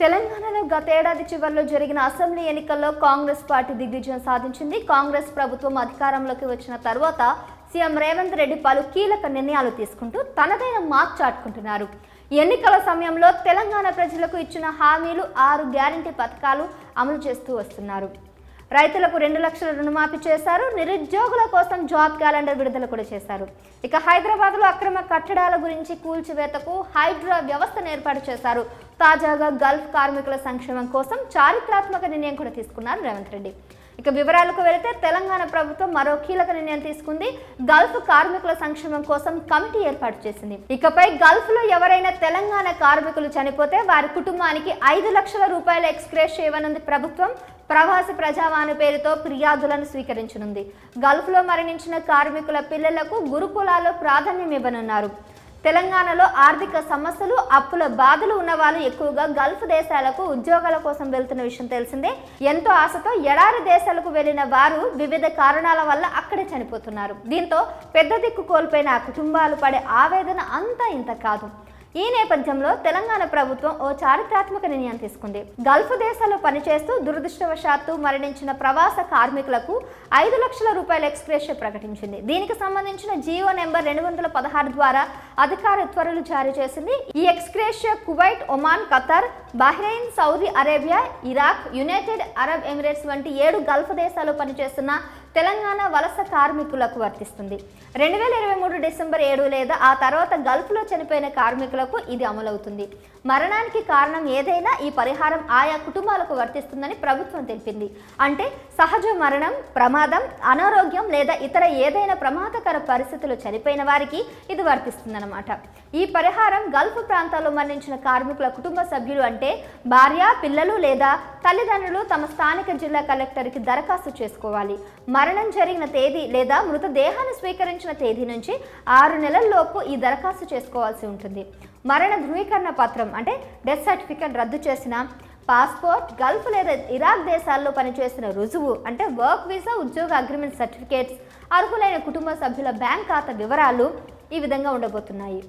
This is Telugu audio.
తెలంగాణలో గతేడాది చివరిలో జరిగిన అసెంబ్లీ ఎన్నికల్లో కాంగ్రెస్ పార్టీ దిగ్విజయం సాధించింది. కాంగ్రెస్ ప్రభుత్వం అధికారంలోకి వచ్చిన తర్వాత సీఎం రేవంత్ రెడ్డి పలు కీలక నిర్ణయాలు తీసుకుంటూ తనదైన మార్క్ చాటుకుంటున్నారు. ఎన్నికల సమయంలో తెలంగాణ ప్రజలకు ఇచ్చిన హామీలు 6 గ్యారంటీ పథకాలు అమలు చేస్తూ వస్తున్నారు. రైతులకు 2 లక్షల రుణమాఫీ చేశారు. నిరుద్యోగుల కోసం జాబ్ క్యాలెండర్ విడుదల కూడా చేశారు. ఇక హైదరాబాద్లో అక్రమ కట్టడాల గురించి కూల్చివేతకు హైడ్రా వ్యవస్థను ఏర్పాటు చేశారు. తాజాగా గల్ఫ్ కార్మికుల సంక్షేమం కోసం చారిత్రాత్మక నిర్ణయం కూడా తీసుకున్నారు రేవంత్ రెడ్డి. ఇక వివరాలకు వెళితే తెలంగాణ ప్రభుత్వం మరో కీలక నిర్ణయం తీసుకుంది. గల్ఫ్ కార్మికుల సంక్షేమం కోసం కమిటీ ఏర్పాటు చేసింది. ఇకపై గల్ఫ్ లో ఎవరైనా తెలంగాణ కార్మికులు చనిపోతే వారి కుటుంబానికి 5 లక్షల రూపాయల ఎక్స్గ్రేష్ ఇవ్వనుంది ప్రభుత్వం. ప్రవాసి ప్రజావాణి పేరుతో ఫిర్యాదులను స్వీకరించనుంది. గల్ఫ్ లో మరణించిన కార్మికుల పిల్లలకు గురుకులాల్లో ప్రాధాన్యం ఇవ్వనున్నారు. తెలంగాణలో ఆర్థిక సమస్యలు, అప్పుల బాధలు ఉన్న వాళ్ళు ఎక్కువగా గల్ఫ్ దేశాలకు ఉద్యోగాల కోసం వెళ్తున్న విషయం తెలిసిందే. ఎంతో ఆశతో ఎడారి దేశాలకు వెళ్లిన వారు వివిధ కారణాల వల్ల అక్కడే చనిపోతున్నారు. దీంతో పెద్ద దిక్కు కోల్పోయిన ఆ కుటుంబాలు పడే ఆవేదన అంతా ఇంత కాదు. ఈ నేపథ్యంలో తెలంగాణ ప్రభుత్వం ఓ చారిత్రాత్మక నిర్ణయం తీసుకుంది. గల్ఫ్ దేశాల్లో పనిచేస్తూ దురదృష్టవశాత్తు మరణించిన ప్రవాస కార్మికులకు 5 లక్షల రూపాయల ఎక్స్గ్రేషియా ప్రకటించింది. దీనికి సంబంధించిన జియో నెంబర్ 216 ద్వారా అధికార ఉత్తర్వులు జారీ చేసింది. ఈ ex gratia Kuwait, Oman, Qatar, Bahrain, Saudi Arabia, Iraq, United Arab Emirates వంటి 7 గల్ఫ్ దేశాల్లో పనిచేస్తున్న తెలంగాణ వలస కార్మికులకు వర్తిస్తుంది. 2023 డిసెంబర్ 7 లేదా ఆ తర్వాత గల్ఫ్లో చనిపోయిన కార్మికులకు ఇది అమలవుతుంది. మరణానికి కారణం ఏదైనా ఈ పరిహారం ఆయా కుటుంబాలకు వర్తిస్తుందని ప్రభుత్వం తెలిపింది. అంటే సహజ మరణం, ప్రమాదం, అనారోగ్యం లేదా ఇతర ఏదైనా ప్రమాదకర పరిస్థితులు చనిపోయిన వారికి ఇది వర్తిస్తుందన్నమాట. ఈ పరిహారం గల్ఫ్ ప్రాంతాల్లో మరణించిన కార్మికుల కుటుంబ సభ్యులు అంటే భార్య, పిల్లలు లేదా తల్లిదండ్రులు తమ స్థానిక జిల్లా కలెక్టర్కి దరఖాస్తు చేసుకోవాలి. మరణం జరిగిన తేదీ లేదా మృతదేహాన్ని స్వీకరించిన తేదీ నుంచి 6 నెలల్లోపు ఈ దరఖాస్తు చేసుకోవాల్సి ఉంటుంది. మరణ ధృవీకరణ పత్రం అంటే డెత్ సర్టిఫికేట్, రద్దు చేసిన పాస్పోర్ట్, గల్ఫ్ లేదా ఇరాక్ దేశాల్లో పనిచేసిన రుజువు అంటే వర్క్ వీసా, ఉద్యోగ అగ్రిమెంట్ సర్టిఫికేట్స్, అర్హులైన కుటుంబ సభ్యుల బ్యాంక్ ఖాతా వివరాలు ఈ విధంగా ఉండబోతున్నాయి.